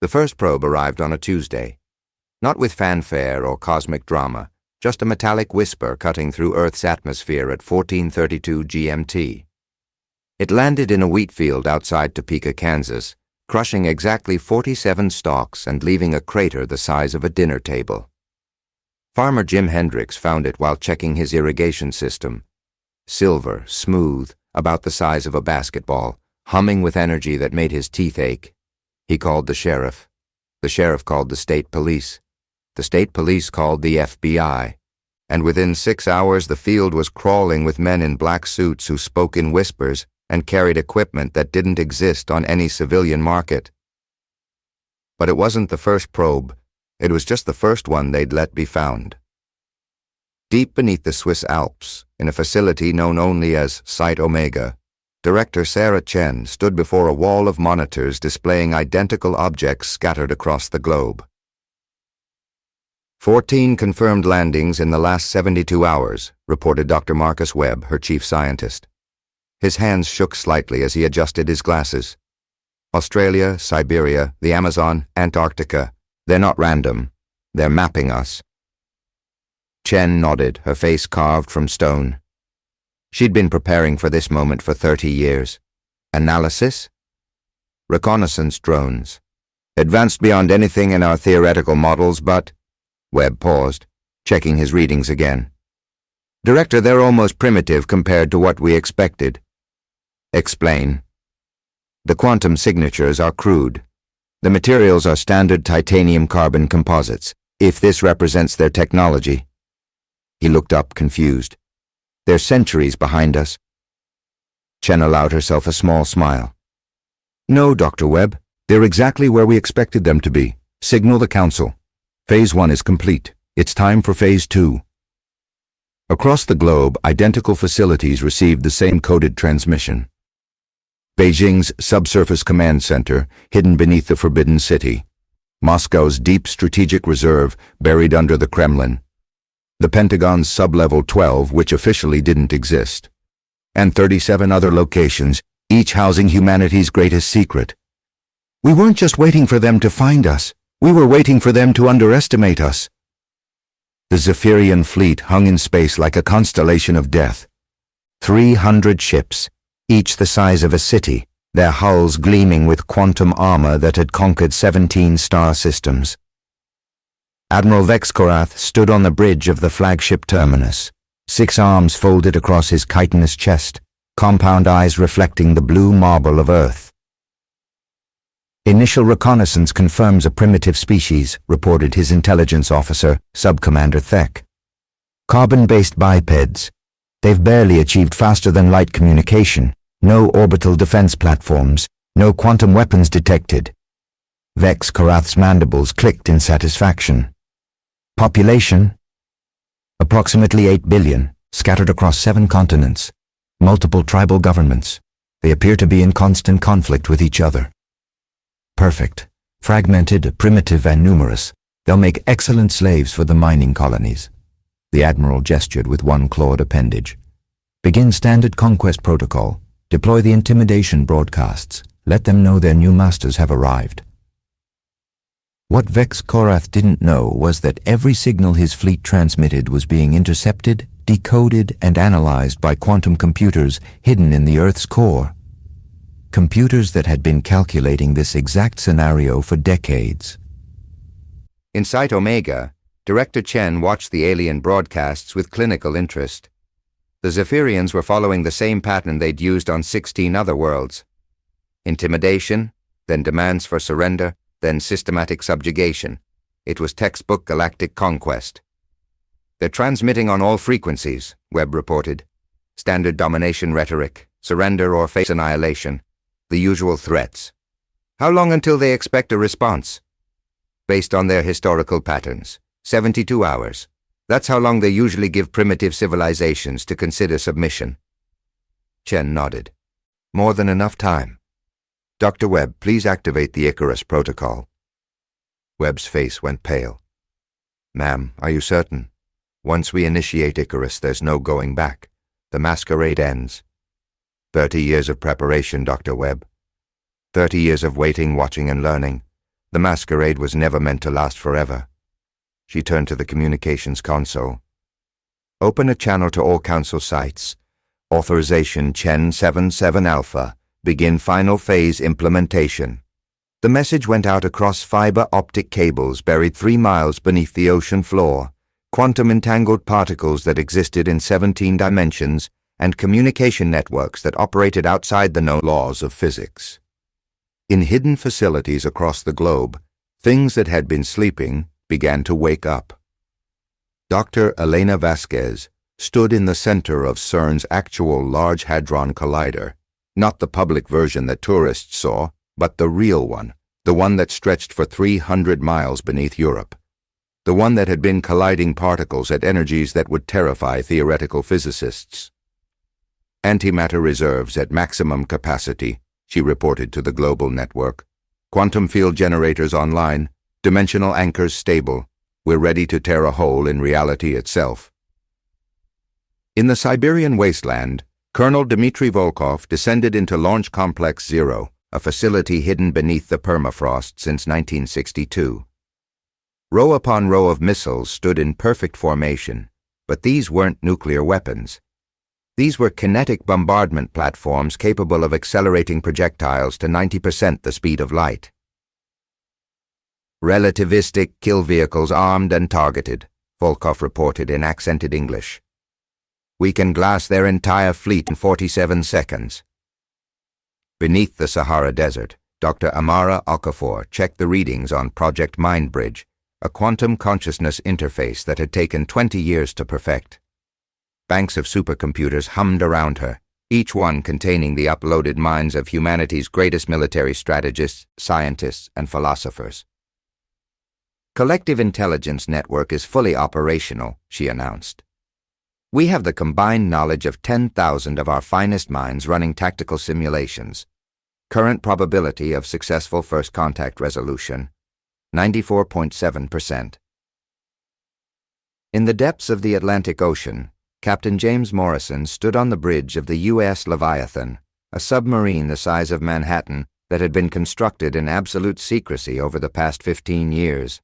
The first probe arrived on a Tuesday. Not with fanfare or cosmic drama, just a metallic whisper cutting through Earth's atmosphere at 1432 GMT. It landed in a wheat field outside Topeka, Kansas, crushing exactly 47 stalks and leaving a crater the size of a dinner table. Farmer Jim Hendricks found it while checking his irrigation system. Silver, smooth, about the size of a basketball, humming with energy that made his teeth ache. He called the sheriff. The sheriff called the state police. The state police called the FBI. And within 6 hours the field was crawling with men in black suits who spoke in whispers and carried equipment that didn't exist on any civilian market. But it wasn't the first probe. It was just the first one they'd let be found. Deep beneath the Swiss Alps, in a facility known only as Site Omega, Director Sarah Chen stood before a wall of monitors displaying identical objects scattered across the globe. 14 confirmed landings in the last 72 hours, reported Dr. Marcus Webb, her chief scientist. His hands shook slightly as he adjusted his glasses. Australia, Siberia, the Amazon, Antarctica. They're not random. They're mapping us. Chen nodded, her face carved from stone. She'd been preparing for this moment for 30 years. Analysis? Reconnaissance drones. Advanced beyond anything in our theoretical models, but... Webb paused, checking his readings again. Director, they're almost primitive compared to what we expected. Explain. The quantum signatures are crude. The materials are standard titanium-carbon composites, if this represents their technology. He looked up, confused. They're centuries behind us. Chen allowed herself a small smile. No, Dr. Webb. They're exactly where we expected them to be. Signal the Council. Phase 1 is complete. It's time for Phase 2. Across the globe, identical facilities received the same coded transmission. Beijing's subsurface command center, hidden beneath the Forbidden City. Moscow's deep strategic reserve, buried under the Kremlin. The Pentagon's Sublevel 12, which officially didn't exist. And 37 other locations, each housing humanity's greatest secret. We weren't just waiting for them to find us. We were waiting for them to underestimate us. The Zephyrian fleet hung in space like a constellation of death. 300 ships, each the size of a city, their hulls gleaming with quantum armor that had conquered 17 star systems. Admiral Vex Korath stood on the bridge of the flagship terminus, 6 arms folded across his chitinous chest, compound eyes reflecting the blue marble of Earth. Initial reconnaissance confirms a primitive species, reported his intelligence officer, Subcommander Thek. Carbon-based bipeds. They've barely achieved faster-than-light communication. No orbital defense platforms. No quantum weapons detected. Vex Korath's mandibles clicked in satisfaction. Population? Approximately 8 billion, scattered across 7 continents. Multiple tribal governments. They appear to be in constant conflict with each other. Perfect. Fragmented, primitive, and numerous. They'll make excellent slaves for the mining colonies. The Admiral gestured with one clawed appendage. Begin standard conquest protocol. Deploy the intimidation broadcasts. Let them know their new masters have arrived. What Vex Korath didn't know was that every signal his fleet transmitted was being intercepted, decoded, and analyzed by quantum computers hidden in the Earth's core. Computers that had been calculating this exact scenario for decades. In Site Omega, Director Chen watched the alien broadcasts with clinical interest. The Zephyrians were following the same pattern they'd used on 16 other worlds. Intimidation, then demands for surrender, then systematic subjugation. It was textbook galactic conquest. They're transmitting on all frequencies, Webb reported. Standard domination rhetoric, surrender or face annihilation. The usual threats. How long until they expect a response? Based on their historical patterns, 72 hours. That's how long they usually give primitive civilizations to consider submission. Chen nodded. More than enough time. Dr. Webb, please activate the Icarus protocol. Webb's face went pale. Ma'am, are you certain? Once we initiate Icarus, there's no going back. The masquerade ends. 30 years of preparation, Dr. Webb. 30 years of waiting, watching, and learning. The masquerade was never meant to last forever. She turned to the communications console. Open a channel to all Council sites. Authorization Chen 77 Alpha. Begin final phase implementation. The message went out across fiber optic cables buried 3 miles beneath the ocean floor, quantum entangled particles that existed in 17 dimensions, and communication networks that operated outside the known laws of physics. In hidden facilities across the globe, things that had been sleeping began to wake up. Dr. Elena Vasquez stood in the center of CERN's actual Large Hadron Collider, not the public version that tourists saw, but the real one, the one that stretched for 300 miles beneath Europe, the one that had been colliding particles at energies that would terrify theoretical physicists. Antimatter reserves at maximum capacity, she reported to the global network. Quantum field generators online, dimensional anchors stable. We're ready to tear a hole in reality itself. In the Siberian wasteland, Colonel Dmitry Volkov descended into Launch Complex 0, a facility hidden beneath the permafrost since 1962. Row upon row of missiles stood in perfect formation, but these weren't nuclear weapons. These were kinetic bombardment platforms capable of accelerating projectiles to 90% the speed of light. Relativistic kill vehicles armed and targeted, Volkov reported in accented English. We can glass their entire fleet in 47 seconds. Beneath the Sahara Desert, Dr. Amara Okafor checked the readings on Project Mindbridge, a quantum consciousness interface that had taken 20 years to perfect. Banks of supercomputers hummed around her, each one containing the uploaded minds of humanity's greatest military strategists, scientists, and philosophers. Collective Intelligence Network is fully operational, she announced. We have the combined knowledge of 10,000 of our finest minds running tactical simulations. Current probability of successful first contact resolution, 94.7%. In the depths of the Atlantic Ocean, Captain James Morrison stood on the bridge of the U.S. Leviathan, a submarine the size of Manhattan that had been constructed in absolute secrecy over the past 15 years.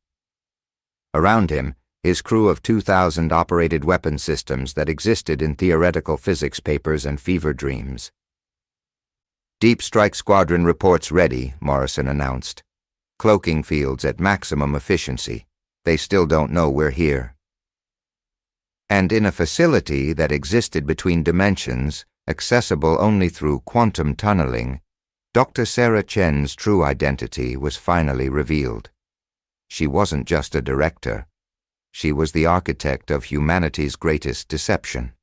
Around him, his crew of 2,000 operated weapon systems that existed in theoretical physics papers and fever dreams. Deep Strike Squadron reports ready, Morrison announced. Cloaking fields at maximum efficiency. They still don't know we're here. And in a facility that existed between dimensions, accessible only through quantum tunneling, Dr. Sarah Chen's true identity was finally revealed. She wasn't just a director. She was the architect of humanity's greatest deception.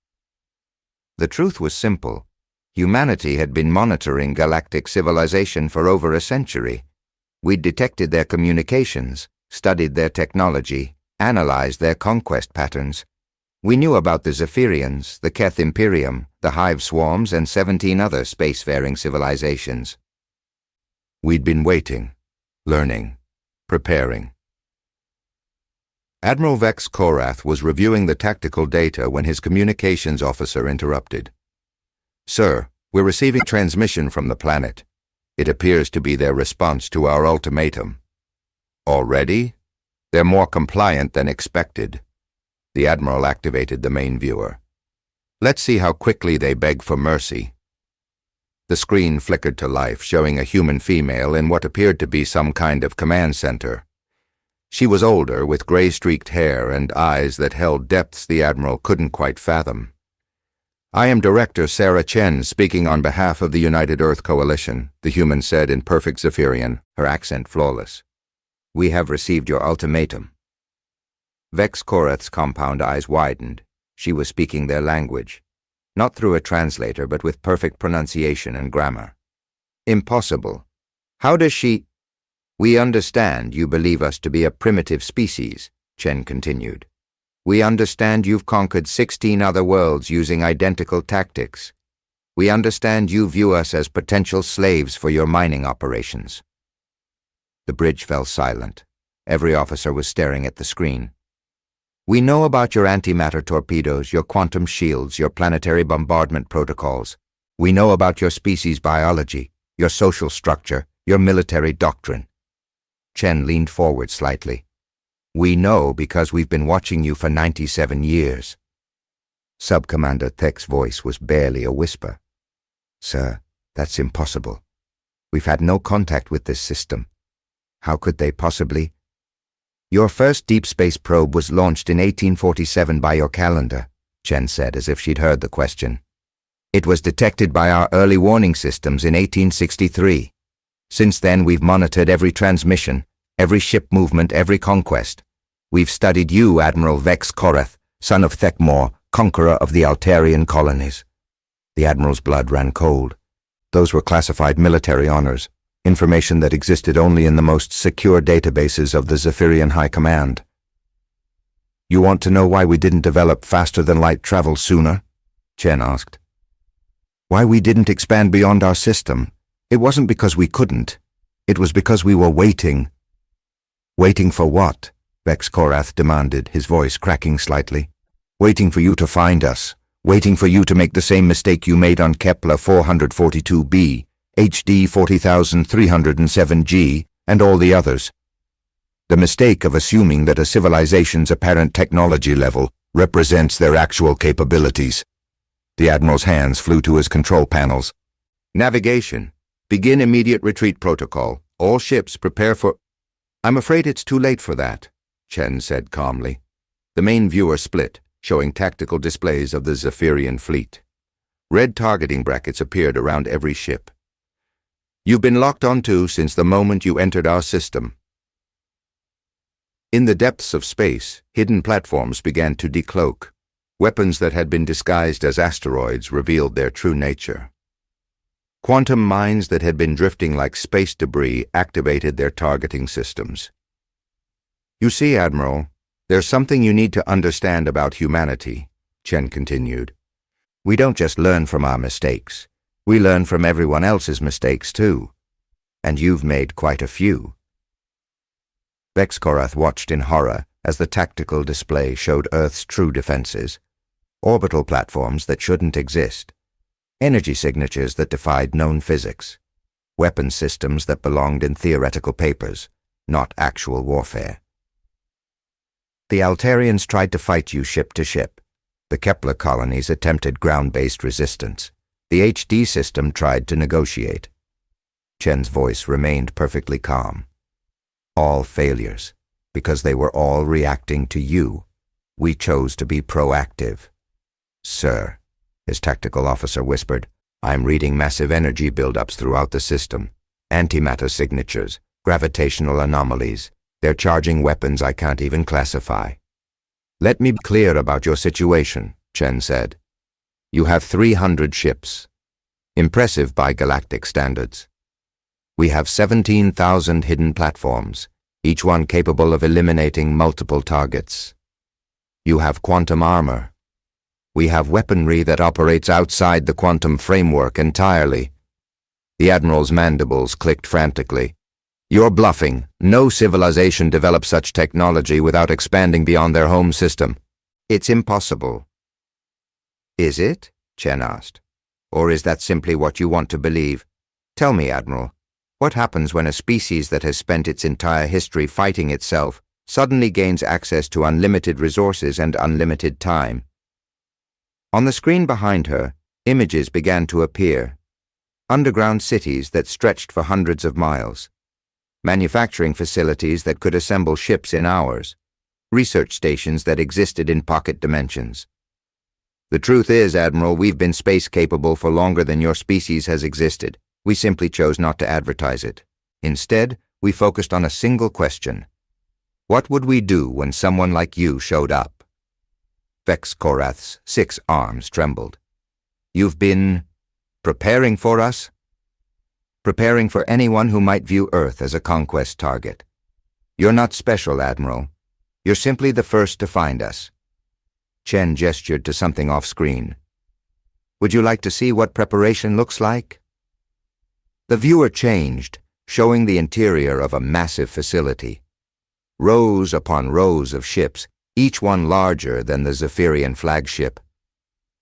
The truth was simple. Humanity had been monitoring galactic civilization for over a century. We'd detected their communications, studied their technology, analyzed their conquest patterns. We knew about the Zephyrians, the Keth Imperium, the Hive Swarms, and 17 other spacefaring civilizations. We'd been waiting, learning, preparing. Admiral Vex Korath was reviewing the tactical data when his communications officer interrupted. Sir, we're receiving transmission from the planet. It appears to be their response to our ultimatum. Already? They're more compliant than expected. The Admiral activated the main viewer. Let's see how quickly they beg for mercy. The screen flickered to life, showing a human female in what appeared to be some kind of command center. She was older, with gray-streaked hair and eyes that held depths the Admiral couldn't quite fathom. I am Director Sarah Chen, speaking on behalf of the United Earth Coalition, the human said in perfect Zephyrian, her accent flawless. We have received your ultimatum. Vex Korath's compound eyes widened. She was speaking their language, not through a translator, but with perfect pronunciation and grammar. Impossible. How does she... We understand you believe us to be a primitive species, Chen continued. We understand you've conquered 16 other worlds using identical tactics. We understand you view us as potential slaves for your mining operations. The bridge fell silent. Every officer was staring at the screen. We know about your antimatter torpedoes, your quantum shields, your planetary bombardment protocols. We know about your species biology, your social structure, your military doctrine. Chen leaned forward slightly. "We know because we've been watching you for 97 years. Sub-Commander Thek's voice was barely a whisper. "Sir, that's impossible. We've had no contact with this system. How could they possibly?" "Your first deep space probe was launched in 1847 by your calendar," Chen said, as if she'd heard the question. "It was detected by our early warning systems in 1863. Since then, we've monitored every transmission, every ship movement, every conquest. We've studied you, Admiral Vex Korath, son of Thekmor, conqueror of the Altarian colonies." The Admiral's blood ran cold. Those were classified military honors, information that existed only in the most secure databases of the Zephyrian High Command. "You want to know why we didn't develop faster-than-light travel sooner?" Chen asked. "Why we didn't expand beyond our system? It wasn't because we couldn't. It was because we were waiting." "Waiting for what?" Vex Korath demanded, his voice cracking slightly. "Waiting for you to find us. Waiting for you to make the same mistake you made on Kepler 442b, HD 40307G, and all the others. The mistake of assuming that a civilization's apparent technology level represents their actual capabilities." The Admiral's hands flew to his control panels. "Navigation. Begin immediate retreat protocol. All ships prepare for—" "I'm afraid it's too late for that," Chen said calmly. The main viewer split, showing tactical displays of the Zephyrian fleet. Red targeting brackets appeared around every ship. "You've been locked onto since the moment you entered our system." In the depths of space, hidden platforms began to decloak. Weapons that had been disguised as asteroids revealed their true nature. Quantum mines that had been drifting like space debris activated their targeting systems. "You see, Admiral, there's something you need to understand about humanity," Chen continued. "We don't just learn from our mistakes. We learn from everyone else's mistakes, too. And you've made quite a few." Vex Korath watched in horror as the tactical display showed Earth's true defenses. Orbital platforms that shouldn't exist. Energy signatures that defied known physics. Weapon systems that belonged in theoretical papers, not actual warfare. The Altarians tried to fight you ship to ship. The Kepler colonies attempted ground-based resistance. The HD system tried to negotiate. Chen's voice remained perfectly calm. "All failures, because they were all reacting to you. We chose to be proactive." "Sir," his tactical officer whispered, "I'm reading massive energy buildups throughout the system. Antimatter signatures, gravitational anomalies. They're charging weapons I can't even classify." "Let me be clear about your situation," Chen said. "You have 300 ships. Impressive by galactic standards. We have 17,000 hidden platforms, each one capable of eliminating multiple targets. You have quantum armor. We have weaponry that operates outside the quantum framework entirely." The Admiral's mandibles clicked frantically. "You're bluffing. No civilization develops such technology without expanding beyond their home system. It's impossible." "Is it?" Chen asked. "Or is that simply what you want to believe? Tell me, Admiral, what happens when a species that has spent its entire history fighting itself suddenly gains access to unlimited resources and unlimited time?" On the screen behind her, images began to appear. Underground cities that stretched for hundreds of miles. Manufacturing facilities that could assemble ships in hours. Research stations that existed in pocket dimensions. "The truth is, Admiral, we've been space-capable for longer than your species has existed. We simply chose not to advertise it. Instead, we focused on a single question. What would we do when someone like you showed up?" Vex Korath's 6 arms trembled. "You've been preparing for us?" "Preparing for anyone who might view Earth as a conquest target. You're not special, Admiral. You're simply the first to find us." Chen gestured to something off-screen. "Would you like to see what preparation looks like?" The viewer changed, showing the interior of a massive facility. Rows upon rows of ships, each one larger than the Zephyrian flagship.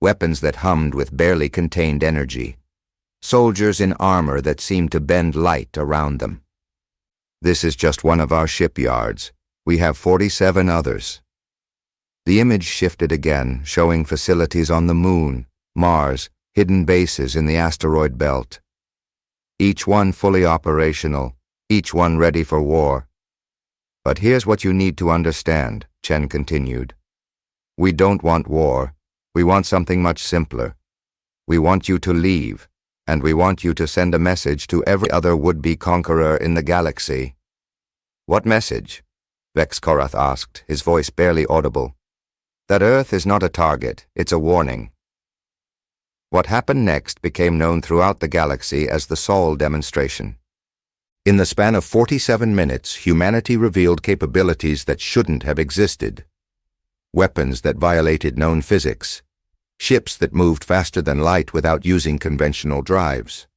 Weapons that hummed with barely contained energy. Soldiers in armor that seemed to bend light around them. This is just one of our shipyards. We have 47 others. The image shifted again, showing facilities on the Moon, Mars, hidden bases in the asteroid belt. Each one fully operational, each one ready for war. But here's what you need to understand, Chen continued. We don't want war. We want something much simpler. We want you to leave, and we want you to send a message to every other would-be conqueror in the galaxy. What message? Vex Korath asked, his voice barely audible. That Earth is not a target, it's a warning. What happened next became known throughout the galaxy as the Sol demonstration. In the span of 47 minutes, humanity revealed capabilities that shouldn't have existed. Weapons that violated known physics. Ships that moved faster than light without using conventional drives.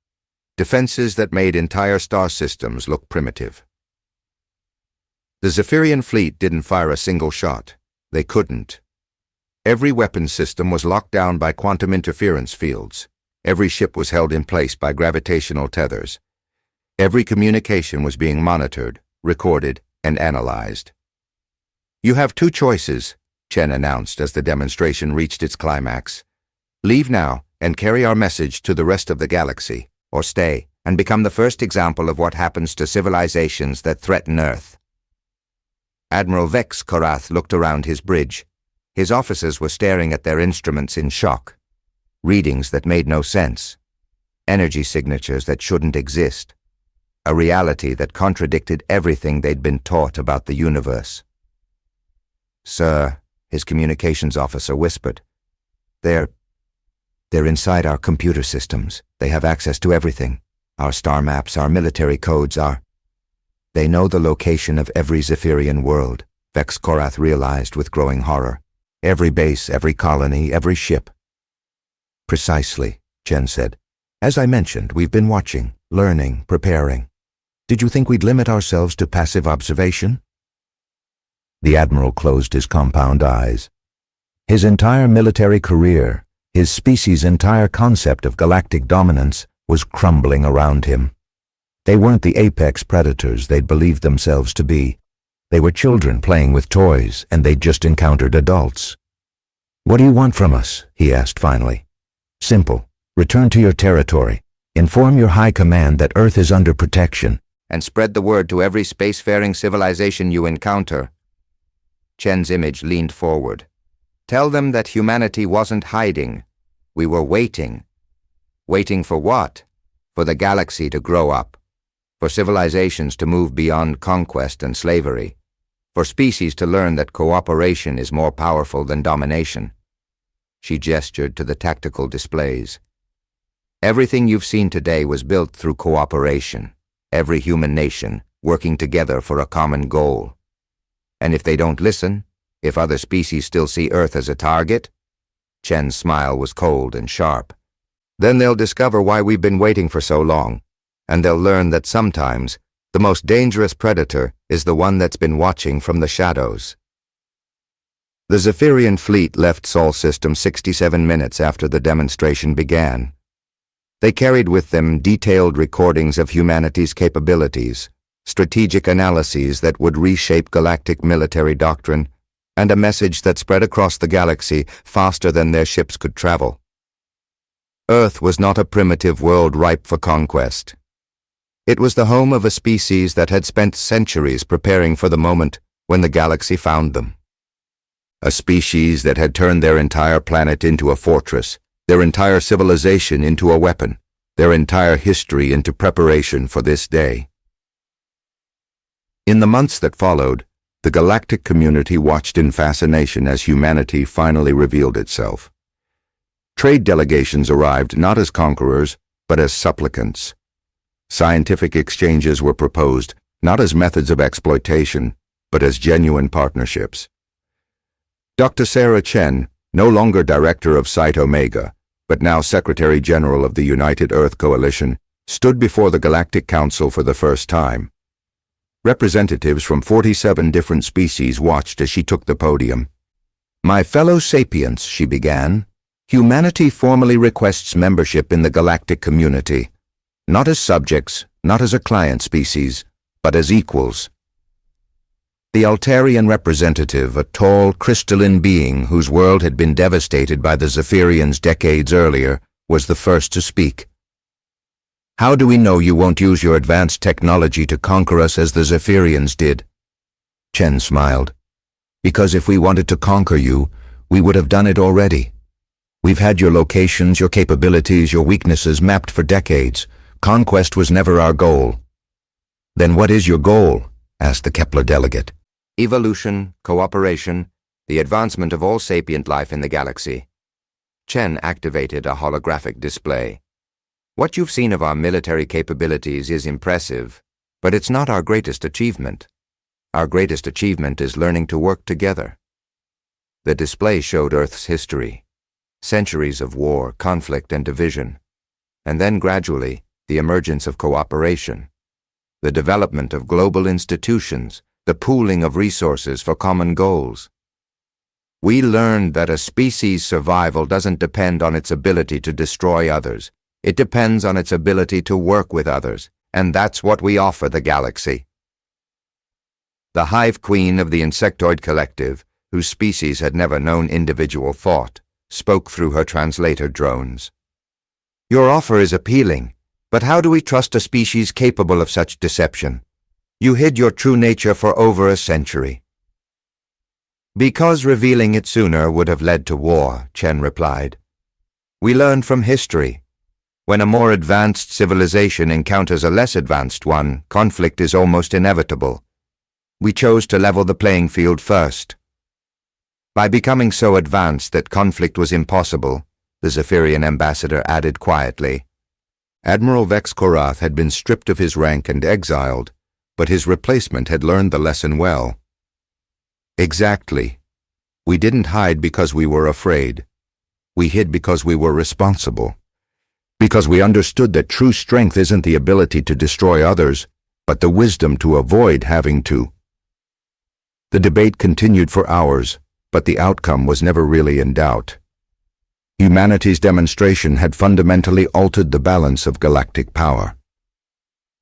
Defenses that made entire star systems look primitive. The Zephyrian fleet didn't fire a single shot. They couldn't. Every weapons system was locked down by quantum interference fields. Every ship was held in place by gravitational tethers. Every communication was being monitored, recorded, and analyzed. You have two choices, Chen announced as the demonstration reached its climax. Leave now and carry our message to the rest of the galaxy, or stay and become the first example of what happens to civilizations that threaten Earth. Admiral Vex Korath looked around his bridge. His officers were staring at their instruments in shock. Readings that made no sense. Energy signatures that shouldn't exist. A reality that contradicted everything they'd been taught about the universe. Sir, his communications officer whispered. They're inside our computer systems. They have access to everything. Our star maps, our military codes, They know the location of every Zephyrian world, Vex Korath realized with growing horror. Every base, every colony, every ship. Precisely, Chen said. As I mentioned, we've been watching, learning, preparing. Did you think we'd limit ourselves to passive observation? The Admiral closed his compound eyes. His entire military career, his species' entire concept of galactic dominance, was crumbling around him. They weren't the apex predators they'd believed themselves to be. They were children playing with toys, and they'd just encountered adults. What do you want from us? He asked finally. Simple. Return to your territory. Inform your high command that Earth is under protection. And spread the word to every spacefaring civilization you encounter. Chen's image leaned forward. Tell them that humanity wasn't hiding. We were waiting. Waiting for what? For the galaxy to grow up. For civilizations to move beyond conquest and slavery. For species to learn that cooperation is more powerful than domination. She gestured to the tactical displays. Everything you've seen today was built through cooperation. Every human nation working together for a common goal. And if they don't listen, if other species still see Earth as a target, Chen's smile was cold and sharp. Then they'll discover why we've been waiting for so long, and they'll learn that sometimes the most dangerous predator is the one that's been watching from the shadows. The Zephyrian fleet left Sol System 67 minutes after the demonstration began. They carried with them detailed recordings of humanity's capabilities, strategic analyses that would reshape galactic military doctrine, and a message that spread across the galaxy faster than their ships could travel. Earth was not a primitive world ripe for conquest. It was the home of a species that had spent centuries preparing for the moment when the galaxy found them. A species that had turned their entire planet into a fortress, their entire civilization into a weapon, their entire history into preparation for this day. In the months that followed, the galactic community watched in fascination as humanity finally revealed itself. Trade delegations arrived not as conquerors, but as supplicants. Scientific exchanges were proposed, not as methods of exploitation, but as genuine partnerships. Dr. Sarah Chen, no longer director of Site Omega, but now Secretary General of the United Earth Coalition, stood before the Galactic Council for the first time. Representatives from 47 different species watched as she took the podium. My fellow sapients, she began, humanity formally requests membership in the galactic community, not as subjects, not as a client species, but as equals. The Altarian representative, a tall, crystalline being whose world had been devastated by the Zephyrians decades earlier, was the first to speak. "How do we know you won't use your advanced technology to conquer us as the Zephyrians did?" Chen smiled. "Because if we wanted to conquer you, we would have done it already. We've had your locations, your capabilities, your weaknesses mapped for decades. Conquest was never our goal." "Then what is your goal?" asked the Kepler delegate. "Evolution, cooperation, the advancement of all sapient life in the galaxy." Chen activated a holographic display. "What you've seen of our military capabilities is impressive, but it's not our greatest achievement. Our greatest achievement is learning to work together." The display showed Earth's history, centuries of war, conflict, and division, and then gradually the emergence of cooperation, the development of global institutions, the pooling of resources for common goals. We learned that a species' survival doesn't depend on its ability to destroy others. It depends on its ability to work with others, and that's what we offer the galaxy. The hive queen of the insectoid collective, whose species had never known individual thought, spoke through her translator drones. "Your offer is appealing, but how do we trust a species capable of such deception? You hid your true nature for over a century." "Because revealing it sooner would have led to war," Chen replied. "We learned from history. When a more advanced civilization encounters a less advanced one, conflict is almost inevitable. We chose to level the playing field first. By becoming so advanced that conflict was impossible," the Zephyrian ambassador added quietly. Admiral Vex Korath had been stripped of his rank and exiled, but his replacement had learned the lesson well. "Exactly. We didn't hide because we were afraid. We hid because we were responsible. Because we understood that true strength isn't the ability to destroy others, but the wisdom to avoid having to." The debate continued for hours, but the outcome was never really in doubt. Humanity's demonstration had fundamentally altered the balance of galactic power.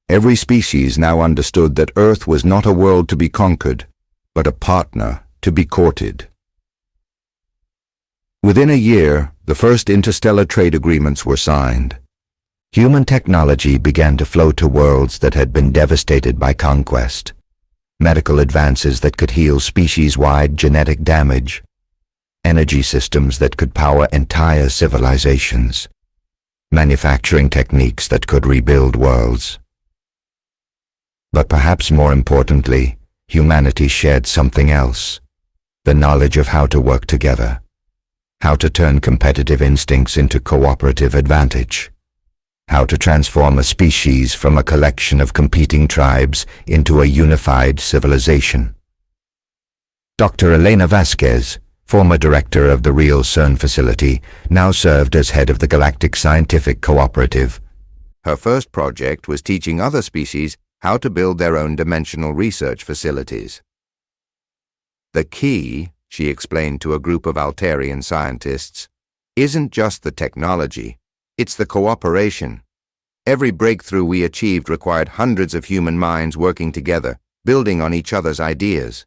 Every species now understood that Earth was not a world to be conquered, but a partner to be courted. Within a year, the first interstellar trade agreements were signed. Human technology began to flow to worlds that had been devastated by conquest. Medical advances that could heal species-wide genetic damage. Energy systems that could power entire civilizations. Manufacturing techniques that could rebuild worlds. But perhaps more importantly, humanity shared something else. The knowledge of how to work together. How to turn competitive instincts into cooperative advantage. How to transform a species from a collection of competing tribes into a unified civilization. Dr. Elena Vasquez, former director of the Real CERN facility, now served as head of the Galactic Scientific Cooperative. Her first project was teaching other species how to build their own dimensional research facilities. "The key," she explained to a group of Altarian scientists, "isn't just the technology, it's the cooperation. Every breakthrough we achieved required hundreds of human minds working together, building on each other's ideas."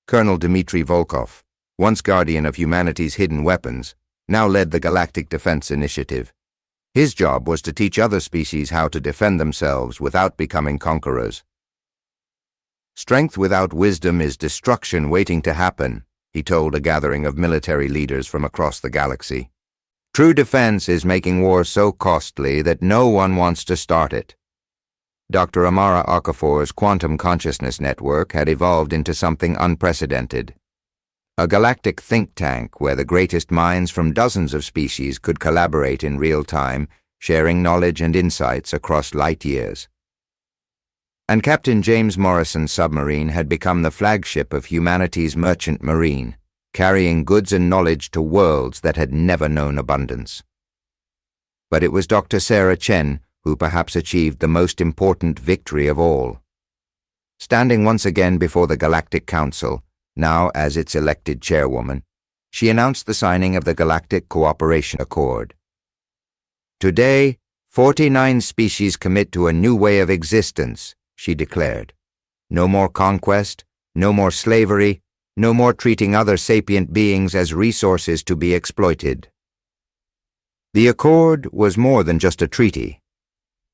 Colonel Dmitry Volkov, once guardian of humanity's hidden weapons, now led the Galactic Defense Initiative. His job was to teach other species how to defend themselves without becoming conquerors. "Strength without wisdom is destruction waiting to happen," he told a gathering of military leaders from across the galaxy. "True defense is making war so costly that no one wants to start it." Dr. Amara Okafor's quantum consciousness network had evolved into something unprecedented. A galactic think tank where the greatest minds from dozens of species could collaborate in real time, sharing knowledge and insights across light years. And Captain James Morrison's submarine had become the flagship of humanity's merchant marine, carrying goods and knowledge to worlds that had never known abundance. But it was Dr. Sarah Chen who perhaps achieved the most important victory of all. Standing once again before the Galactic Council, now as its elected chairwoman, she announced the signing of the Galactic Cooperation Accord. "Today, 49 species commit to a new way of existence," she declared. No more conquest, no more slavery, no more treating other sapient beings as resources to be exploited. The accord was more than just a treaty.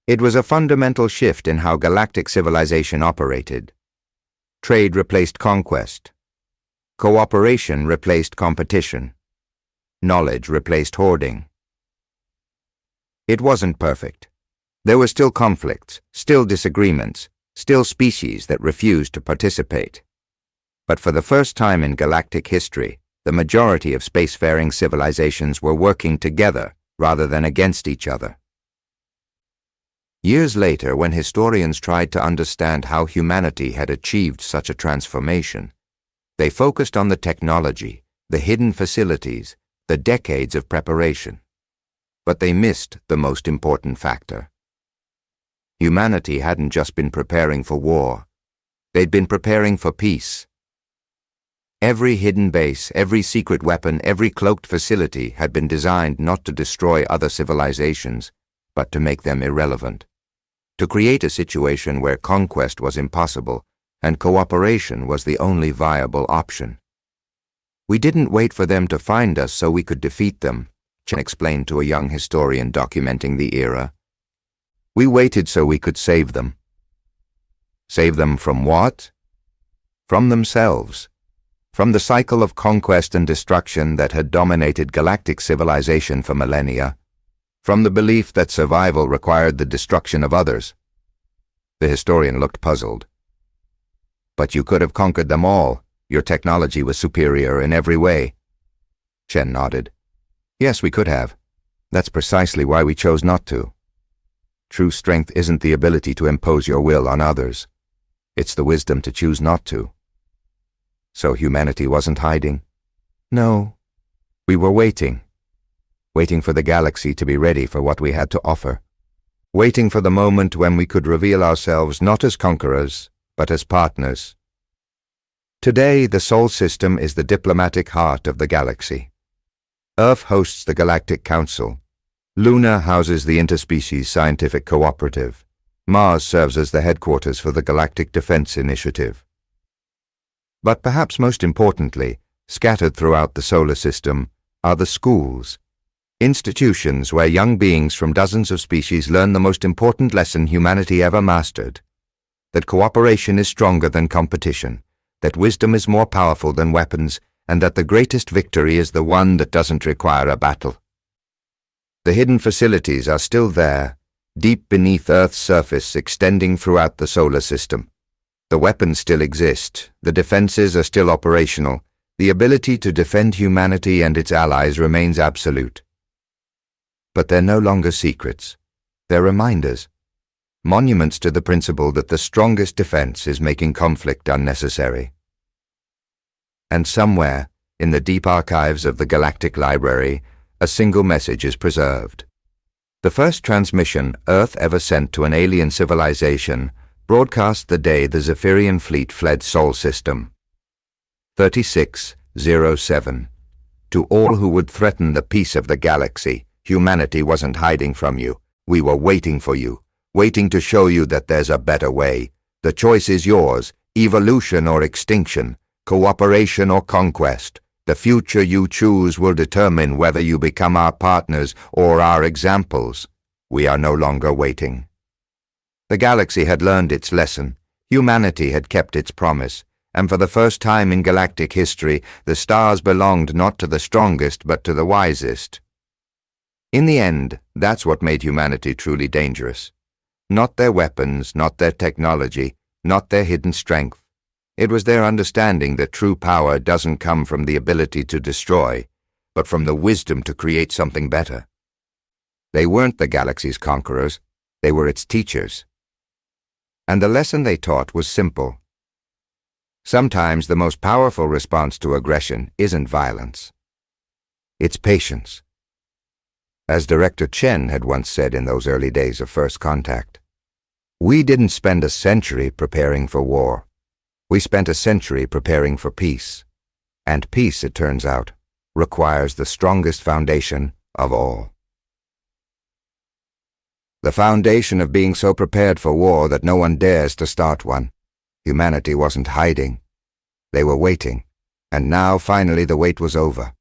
It was a fundamental shift in how galactic civilization operated. Trade replaced conquest. Cooperation replaced competition. Knowledge replaced hoarding. It wasn't perfect. There were still conflicts, still disagreements, still species that refused to participate. But for the first time in galactic history, the majority of spacefaring civilizations were working together rather than against each other. Years later, when historians tried to understand how humanity had achieved such a transformation, they focused on the technology, the hidden facilities, the decades of preparation. But they missed the most important factor. Humanity hadn't just been preparing for war. They'd been preparing for peace. Every hidden base, every secret weapon, every cloaked facility had been designed not to destroy other civilizations, but to make them irrelevant. To create a situation where conquest was impossible and cooperation was the only viable option. We didn't wait for them to find us so we could defeat them, Chen explained to a young historian documenting the era. We waited so we could save them. Save them from what? From themselves. From the cycle of conquest and destruction that had dominated galactic civilization for millennia. From the belief that survival required the destruction of others. The historian looked puzzled. But you could have conquered them all. Your technology was superior in every way. Chen nodded. Yes, we could have. That's precisely why we chose not to. True strength isn't the ability to impose your will on others. It's the wisdom to choose not to. So humanity wasn't hiding? No. We were waiting. Waiting for the galaxy to be ready for what we had to offer. Waiting for the moment when we could reveal ourselves not as conquerors, but as partners. Today, the Sol system is the diplomatic heart of the galaxy. Earth hosts the Galactic Council. Luna houses the Interspecies Scientific Cooperative. Mars serves as the headquarters for the Galactic Defense Initiative. But perhaps most importantly, scattered throughout the solar system, are the schools. Institutions where young beings from dozens of species learn the most important lesson humanity ever mastered. That cooperation is stronger than competition, that wisdom is more powerful than weapons, and that the greatest victory is the one that doesn't require a battle. The hidden facilities are still there, deep beneath Earth's surface, extending throughout the solar system. The weapons still exist, the defenses are still operational, the ability to defend humanity and its allies remains absolute. But they're no longer secrets. They're reminders. Monuments to the principle that the strongest defense is making conflict unnecessary. And somewhere, in the deep archives of the Galactic Library, a single message is preserved. The first transmission Earth ever sent to an alien civilization broadcast the day the Zephyrian fleet fled Sol system. 3607. To all who would threaten the peace of the galaxy, humanity wasn't hiding from you. We were waiting for you, waiting to show you that there's a better way. The choice is yours, evolution or extinction, cooperation or conquest. The future you choose will determine whether you become our partners or our examples. We are no longer waiting. The galaxy had learned its lesson. Humanity had kept its promise. And for the first time in galactic history, the stars belonged not to the strongest but to the wisest. In the end, that's what made humanity truly dangerous. Not their weapons, not their technology, not their hidden strength. It was their understanding that true power doesn't come from the ability to destroy, but from the wisdom to create something better. They weren't the galaxy's conquerors, they were its teachers. And the lesson they taught was simple. Sometimes the most powerful response to aggression isn't violence. It's patience. As Director Chen had once said in those early days of first contact, we didn't spend a century preparing for war. We spent a century preparing for peace. And peace, it turns out, requires the strongest foundation of all. The foundation of being so prepared for war that no one dares to start one. Humanity wasn't hiding. They were waiting, and now finally the wait was over.